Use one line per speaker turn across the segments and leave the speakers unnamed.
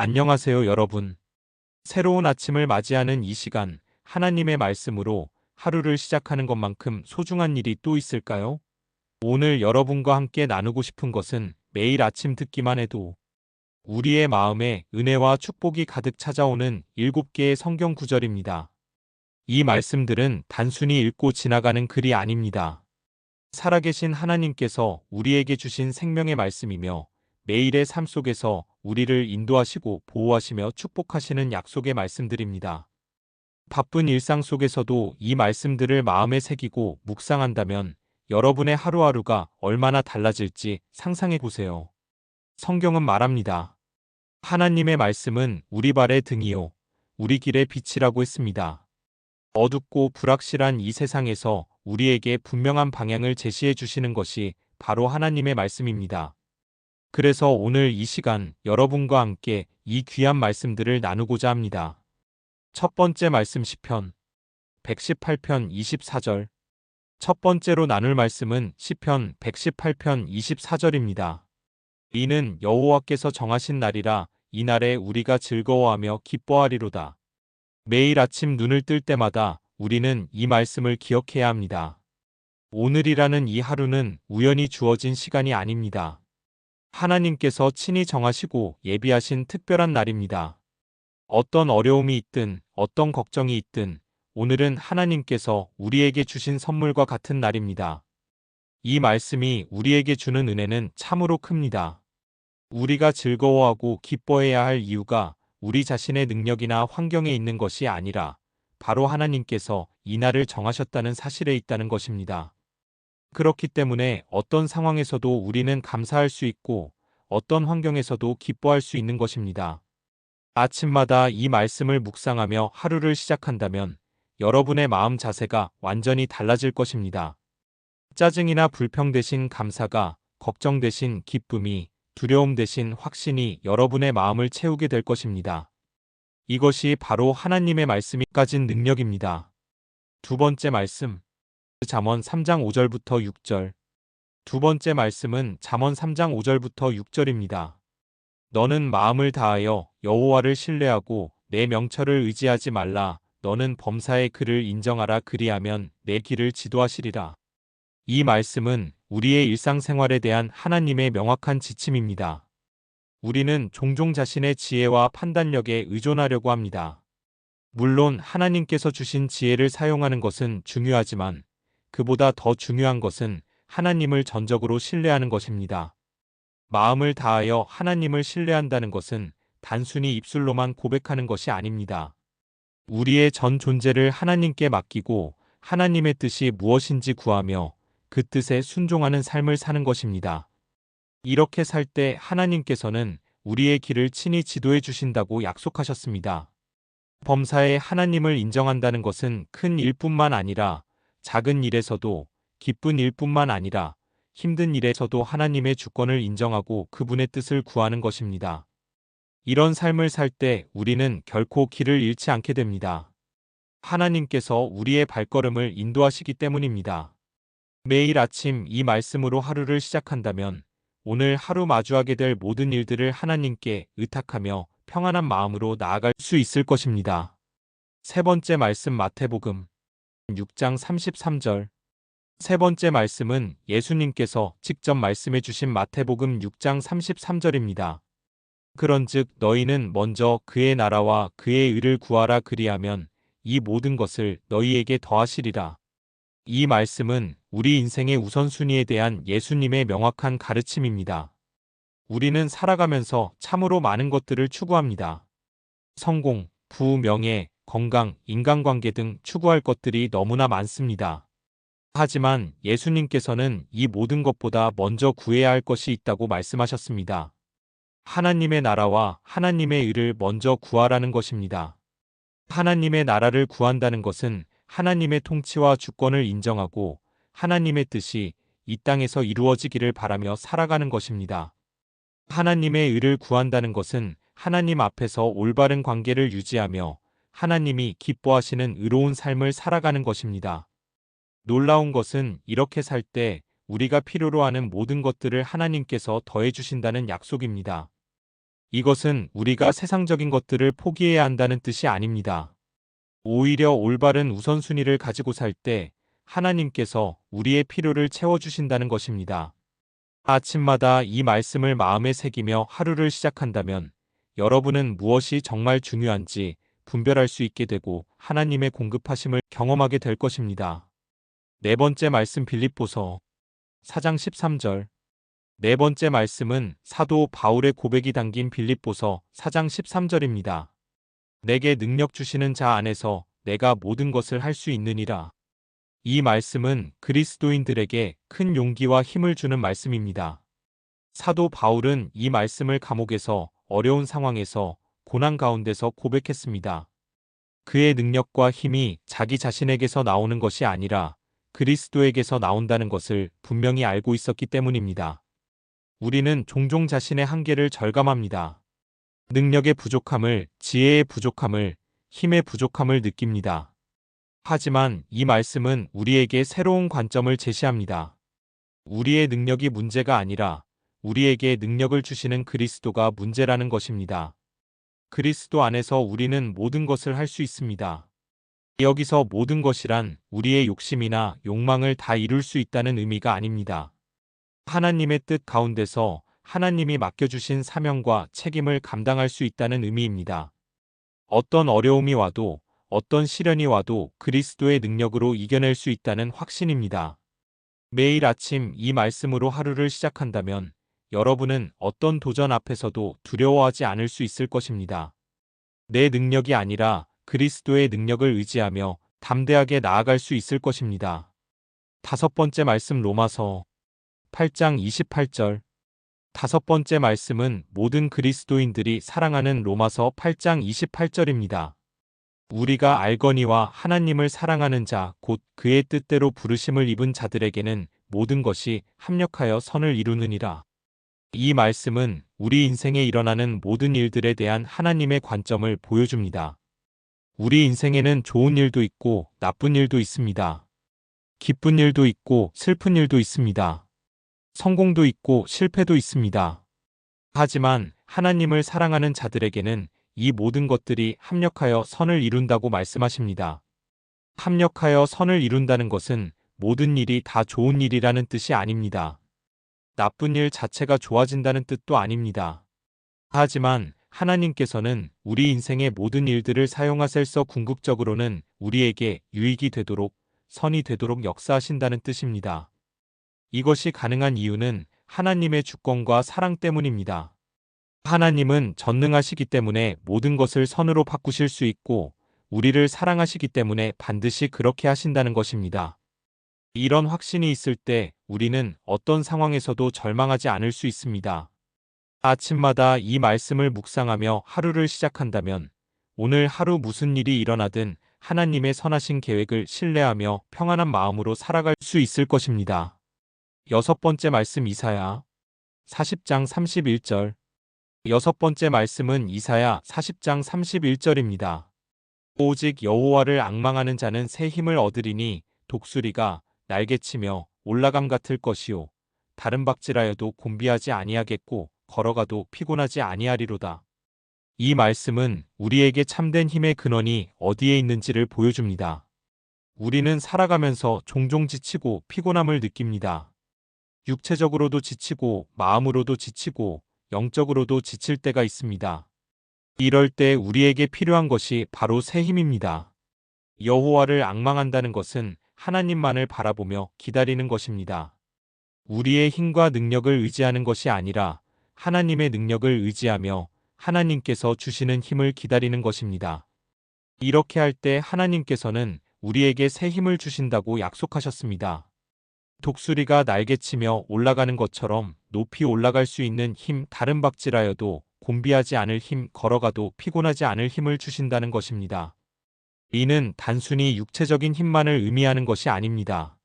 안녕하세요, 여러분. 새로운 아침을 맞이하는 이 시간, 하나님의 말씀으로 하루를 시작하는 것만큼 소중한 일이 또 있을까요? 오늘 여러분과 함께 나누고 싶은 것은 매일 아침 듣기만 해도 우리의 마음에 은혜와 축복이 가득 찾아오는 7개의 성경 구절입니다. 이 말씀들은 단순히 읽고 지나가는 글이 아닙니다. 살아계신 하나님께서 우리에게 주신 생명의 말씀이며 매일의 삶 속에서 우리를 인도하시고 보호하시며 축복하시는 약속의 말씀들입니다. 바쁜 일상 속에서도 이 말씀들을 마음에 새기고 묵상한다면 여러분의 하루하루가 얼마나 달라질지 상상해 보세요. 성경은 말합니다. 하나님의 말씀은 우리 발의 등이요, 우리 길의 빛이라고 했습니다. 어둡고 불확실한 이 세상에서 우리에게 분명한 방향을 제시해 주시는 것이 바로 하나님의 말씀입니다. 그래서 오늘 이 시간 여러분과 함께 이 귀한 말씀들을 나누고자 합니다. 첫 번째 말씀 시편 118편 24절. 첫 번째로 나눌 말씀은 시편 118편 24절입니다. 이는 여호와께서 정하신 날이라 이 날에 우리가 즐거워하며 기뻐하리로다. 매일 아침 눈을 뜰 때마다 우리는 이 말씀을 기억해야 합니다. 오늘이라는 이 하루는 우연히 주어진 시간이 아닙니다. 하나님께서 친히 정하시고 예비하신 특별한 날입니다. 어떤 어려움이 있든 어떤 걱정이 있든 오늘은 하나님께서 우리에게 주신 선물과 같은 날입니다. 이 말씀이 우리에게 주는 은혜는 참으로 큽니다. 우리가 즐거워하고 기뻐해야 할 이유가 우리 자신의 능력이나 환경에 있는 것이 아니라 바로 하나님께서 이 날을 정하셨다는 사실에 있다는 것입니다. 그렇기 때문에 어떤 상황에서도 우리는 감사할 수 있고 어떤 환경에서도 기뻐할 수 있는 것입니다. 아침마다 이 말씀을 묵상하며 하루를 시작한다면 여러분의 마음 자세가 완전히 달라질 것입니다. 짜증이나 불평 대신 감사가, 걱정 대신 기쁨이, 두려움 대신 확신이 여러분의 마음을 채우게 될 것입니다. 이것이 바로 하나님의 말씀이 가진 능력입니다. 두 번째 말씀, 잠언 3장 5절부터 6절. 두 번째 말씀은 잠언 3장 5절부터 6절입니다. 너는 마음을 다하여 여호와를 신뢰하고 내 명철을 의지하지 말라. 너는 범사의 그를 인정하라. 그리하면 내 길을 지도하시리라. 이 말씀은 우리의 일상생활에 대한 하나님의 명확한 지침입니다. 우리는 종종 자신의 지혜와 판단력에 의존하려고 합니다. 물론 하나님께서 주신 지혜를 사용하는 것은 중요하지만 그보다 더 중요한 것은 하나님을 전적으로 신뢰하는 것입니다. 마음을 다하여 하나님을 신뢰한다는 것은 단순히 입술로만 고백하는 것이 아닙니다. 우리의 전 존재를 하나님께 맡기고 하나님의 뜻이 무엇인지 구하며 그 뜻에 순종하는 삶을 사는 것입니다. 이렇게 살 때 하나님께서는 우리의 길을 친히 지도해 주신다고 약속하셨습니다. 범사에 하나님을 인정한다는 것은 큰 일뿐만 아니라 작은 일에서도, 기쁜 일뿐만 아니라 힘든 일에서도 하나님의 주권을 인정하고 그분의 뜻을 구하는 것입니다. 이런 삶을 살 때 우리는 결코 길을 잃지 않게 됩니다. 하나님께서 우리의 발걸음을 인도하시기 때문입니다. 매일 아침 이 말씀으로 하루를 시작한다면 오늘 하루 마주하게 될 모든 일들을 하나님께 의탁하며 평안한 마음으로 나아갈 수 있을 것입니다. 세 번째 말씀 마태복음 6장 33절. 세 번째 말씀은 예수님께서 직접 말씀해 주신 마태복음 6장 33절입니다. 그런즉 너희는 먼저 그의 나라와 그의 의를 구하라. 그리하면 이 모든 것을 너희에게 더하시리라. 이 말씀은 우리 인생의 우선순위에 대한 예수님의 명확한 가르침입니다. 우리는 살아가면서 참으로 많은 것들을 추구합니다. 성공, 부, 명예, 건강, 인간관계 등 추구할 것들이 너무나 많습니다. 하지만 예수님께서는 이 모든 것보다 먼저 구해야 할 것이 있다고 말씀하셨습니다. 하나님의 나라와 하나님의 의를 먼저 구하라는 것입니다. 하나님의 나라를 구한다는 것은 하나님의 통치와 주권을 인정하고 하나님의 뜻이 이 땅에서 이루어지기를 바라며 살아가는 것입니다. 하나님의 의를 구한다는 것은 하나님 앞에서 올바른 관계를 유지하며 하나님이 기뻐하시는 의로운 삶을 살아가는 것입니다. 놀라운 것은 이렇게 살 때 우리가 필요로 하는 모든 것들을 하나님께서 더해 주신다는 약속입니다. 이것은 우리가 세상적인 것들을 포기해야 한다는 뜻이 아닙니다. 오히려 올바른 우선순위를 가지고 살 때 하나님께서 우리의 필요를 채워주신다는 것입니다. 아침마다 이 말씀을 마음에 새기며 하루를 시작한다면 여러분은 무엇이 정말 중요한지 분별할 수 있게 되고 하나님의 공급하심을 경험하게 될 것입니다. 네 번째 말씀 빌립보서 4장 13절. 네 번째 말씀은 사도 바울의 고백이 담긴 빌립보서 4장 13절입니다. 내게 능력 주시는 자 안에서 내가 모든 것을 할 수 있느니라. 이 말씀은 그리스도인들에게 큰 용기와 힘을 주는 말씀입니다. 사도 바울은 이 말씀을 감옥에서 어려운 상황에서 고난 가운데서 고백했습니다. 그의 능력과 힘이 자기 자신에게서 나오는 것이 아니라 그리스도에게서 나온다는 것을 분명히 알고 있었기 때문입니다. 우리는 종종 자신의 한계를 절감합니다. 능력의 부족함을, 지혜의 부족함을, 힘의 부족함을 느낍니다. 하지만 이 말씀은 우리에게 새로운 관점을 제시합니다. 우리의 능력이 문제가 아니라 우리에게 능력을 주시는 그리스도가 문제라는 것입니다. 그리스도 안에서 우리는 모든 것을 할 수 있습니다. 여기서 모든 것이란 우리의 욕심이나 욕망을 다 이룰 수 있다는 의미가 아닙니다. 하나님의 뜻 가운데서 하나님이 맡겨주신 사명과 책임을 감당할 수 있다는 의미입니다. 어떤 어려움이 와도 어떤 시련이 와도 그리스도의 능력으로 이겨낼 수 있다는 확신입니다. 매일 아침 이 말씀으로 하루를 시작한다면 여러분은 어떤 도전 앞에서도 두려워하지 않을 수 있을 것입니다. 내 능력이 아니라 그리스도의 능력을 의지하며 담대하게 나아갈 수 있을 것입니다. 다섯 번째 말씀 로마서 8장 28절. 다섯 번째 말씀은 모든 그리스도인들이 사랑하는 로마서 8장 28절입니다. 우리가 알거니와 하나님을 사랑하는 자, 곧 그의 뜻대로 부르심을 입은 자들에게는 모든 것이 합력하여 선을 이루느니라. 이 말씀은 우리 인생에 일어나는 모든 일들에 대한 하나님의 관점을 보여줍니다. 우리 인생에는 좋은 일도 있고 나쁜 일도 있습니다. 기쁜 일도 있고 슬픈 일도 있습니다. 성공도 있고 실패도 있습니다. 하지만 하나님을 사랑하는 자들에게는 이 모든 것들이 합력하여 선을 이룬다고 말씀하십니다. 합력하여 선을 이룬다는 것은 모든 일이 다 좋은 일이라는 뜻이 아닙니다. 나쁜 일 자체가 좋아진다는 뜻도 아닙니다. 하지만 하나님께서는 우리 인생의 모든 일들을 사용하셔서 궁극적으로는 우리에게 유익이 되도록 선이 되도록 역사하신다는 뜻입니다. 이것이 가능한 이유는 하나님의 주권과 사랑 때문입니다. 하나님은 전능하시기 때문에 모든 것을 선으로 바꾸실 수 있고 우리를 사랑하시기 때문에 반드시 그렇게 하신다는 것입니다. 이런 확신이 있을 때 우리는 어떤 상황에서도 절망하지 않을 수 있습니다. 아침마다 이 말씀을 묵상하며 하루를 시작한다면 오늘 하루 무슨 일이 일어나든 하나님의 선하신 계획을 신뢰하며 평안한 마음으로 살아갈 수 있을 것입니다. 여섯 번째 말씀 이사야 40장 31절. 여섯 번째 말씀은 이사야 40장 31절입니다. 오직 여호와를 앙망하는 자는 새 힘을 얻으리니 독수리가 날개치며 올라감 같을 것이요 다른 박질하여도 곤비하지 아니하겠고 걸어가도 피곤하지 아니하리로다. 이 말씀은 우리에게 참된 힘의 근원이 어디에 있는지를 보여줍니다. 우리는 살아가면서 종종 지치고 피곤함을 느낍니다. 육체적으로도 지치고 마음으로도 지치고 영적으로도 지칠 때가 있습니다. 이럴 때 우리에게 필요한 것이 바로 새 힘입니다. 여호와를 앙망한다는 것은 하나님만을 바라보며 기다리는 것입니다. 우리의 힘과 능력을 의지하는 것이 아니라 하나님의 능력을 의지하며 하나님께서 주시는 힘을 기다리는 것입니다. 이렇게 할 때 하나님께서는 우리에게 새 힘을 주신다고 약속하셨습니다. 독수리가 날개치며 올라가는 것처럼 높이 올라갈 수 있는 힘, 다른 박질하여도 곤비하지 않을 힘, 걸어가도 피곤하지 않을 힘을 주신다는 것입니다. 이는 단순히 육체적인 힘만을 의미하는 것이 아닙니다.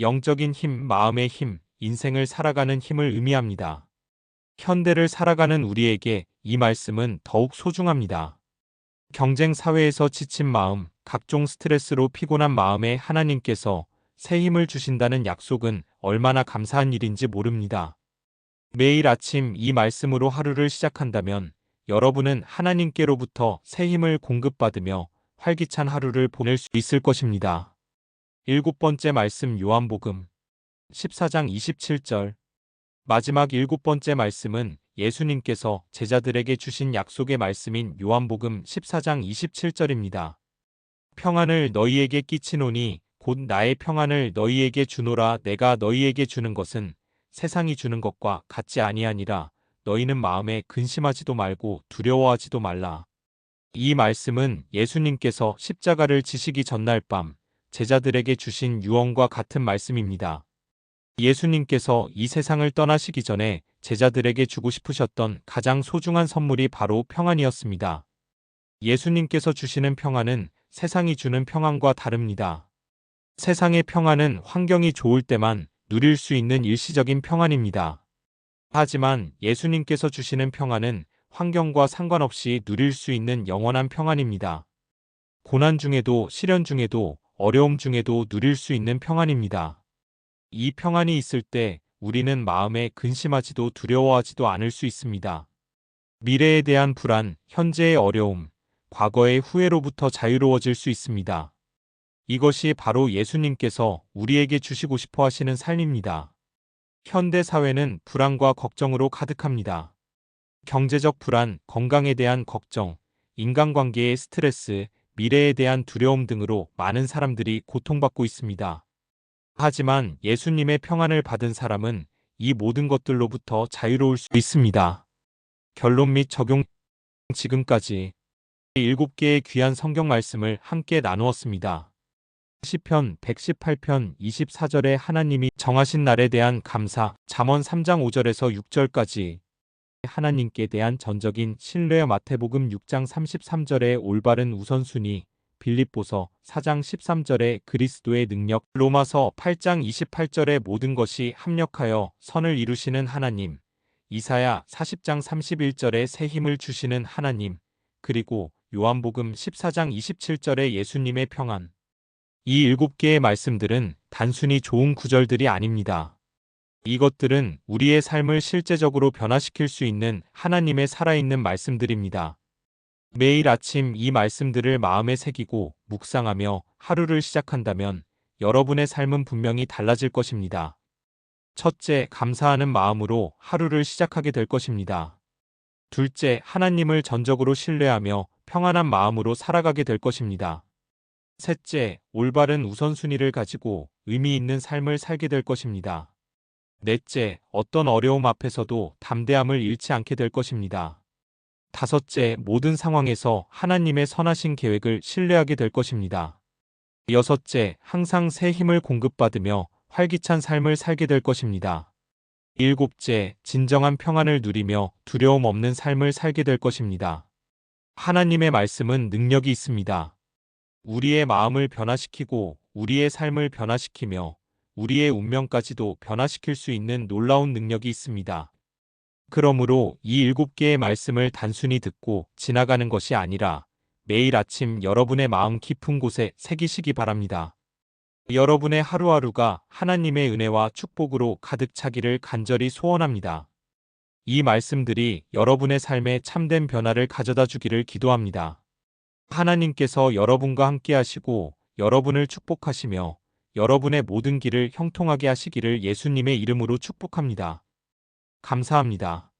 영적인 힘, 마음의 힘, 인생을 살아가는 힘을 의미합니다. 현대를 살아가는 우리에게 이 말씀은 더욱 소중합니다. 경쟁 사회에서 지친 마음, 각종 스트레스로 피곤한 마음에 하나님께서 새 힘을 주신다는 약속은 얼마나 감사한 일인지 모릅니다. 매일 아침 이 말씀으로 하루를 시작한다면 여러분은 하나님께로부터 새 힘을 공급받으며 활기찬 하루를 보낼 수 있을 것입니다. 일곱 번째 말씀 요한복음 14장 27절. 마지막 일곱 번째 말씀은 예수님께서 제자들에게 주신 약속의 말씀인 요한복음 14장 27절입니다. 평안을 너희에게 끼치노니 곧 나의 평안을 너희에게 주노라. 내가 너희에게 주는 것은 세상이 주는 것과 같지 아니하니라. 너희는 마음에 근심하지도 말고 두려워하지도 말라. 이 말씀은 예수님께서 십자가를 지시기 전날 밤 제자들에게 주신 유언과 같은 말씀입니다. 예수님께서 이 세상을 떠나시기 전에 제자들에게 주고 싶으셨던 가장 소중한 선물이 바로 평안이었습니다. 예수님께서 주시는 평안은 세상이 주는 평안과 다릅니다. 세상의 평안은 환경이 좋을 때만 누릴 수 있는 일시적인 평안입니다. 하지만 예수님께서 주시는 평안은 환경과 상관없이 누릴 수 있는 영원한 평안입니다. 고난 중에도 시련 중에도 어려움 중에도 누릴 수 있는 평안입니다. 이 평안이 있을 때 우리는 마음에 근심하지도 두려워하지도 않을 수 있습니다. 미래에 대한 불안, 현재의 어려움, 과거의 후회로부터 자유로워질 수 있습니다. 이것이 바로 예수님께서 우리에게 주시고 싶어 하시는 삶입니다. 현대 사회는 불안과 걱정으로 가득합니다. 경제적 불안, 건강에 대한 걱정, 인간관계의 스트레스, 미래에 대한 두려움 등으로 많은 사람들이 고통받고 있습니다. 하지만 예수님의 평안을 받은 사람은 이 모든 것들로부터 자유로울 수 있습니다. 결론 및 적용. 지금까지 7개의 귀한 성경 말씀을 함께 나누었습니다. 시편 118편 24절에 하나님이 정하신 날에 대한 감사, 잠언 3장 5절에서 6절까지 하나님께 대한 전적인 신뢰, 마태복음 6장 33절에 올바른 우선순위, 빌립보서 4장 13절에 그리스도의 능력, 로마서 8장 28절에 모든 것이 합력하여 선을 이루시는 하나님, 이사야 40장 31절에 새 힘을 주시는 하나님, 그리고 요한복음 14장 27절에 예수님의 평안. 이 7개의 말씀들은 단순히 좋은 구절들이 아닙니다. 이것들은 우리의 삶을 실제적으로 변화시킬 수 있는 하나님의 살아있는 말씀들입니다. 매일 아침 이 말씀들을 마음에 새기고 묵상하며 하루를 시작한다면 여러분의 삶은 분명히 달라질 것입니다. 첫째, 감사하는 마음으로 하루를 시작하게 될 것입니다. 둘째, 하나님을 전적으로 신뢰하며 평안한 마음으로 살아가게 될 것입니다. 셋째, 올바른 우선순위를 가지고 의미 있는 삶을 살게 될 것입니다. 넷째, 어떤 어려움 앞에서도 담대함을 잃지 않게 될 것입니다. 다섯째, 모든 상황에서 하나님의 선하신 계획을 신뢰하게 될 것입니다. 여섯째, 항상 새 힘을 공급받으며 활기찬 삶을 살게 될 것입니다. 일곱째, 진정한 평안을 누리며 두려움 없는 삶을 살게 될 것입니다. 하나님의 말씀은 능력이 있습니다. 우리의 마음을 변화시키고 우리의 삶을 변화시키며 우리의 운명까지도 변화시킬 수 있는 놀라운 능력이 있습니다. 그러므로 이 7개의 말씀을 단순히 듣고 지나가는 것이 아니라 매일 아침 여러분의 마음 깊은 곳에 새기시기 바랍니다. 여러분의 하루하루가 하나님의 은혜와 축복으로 가득 차기를 간절히 소원합니다. 이 말씀들이 여러분의 삶에 참된 변화를 가져다 주기를 기도합니다. 하나님께서 여러분과 함께 하시고 여러분을 축복하시며 여러분의 모든 길을 형통하게 하시기를 예수님의 이름으로 축복합니다. 감사합니다.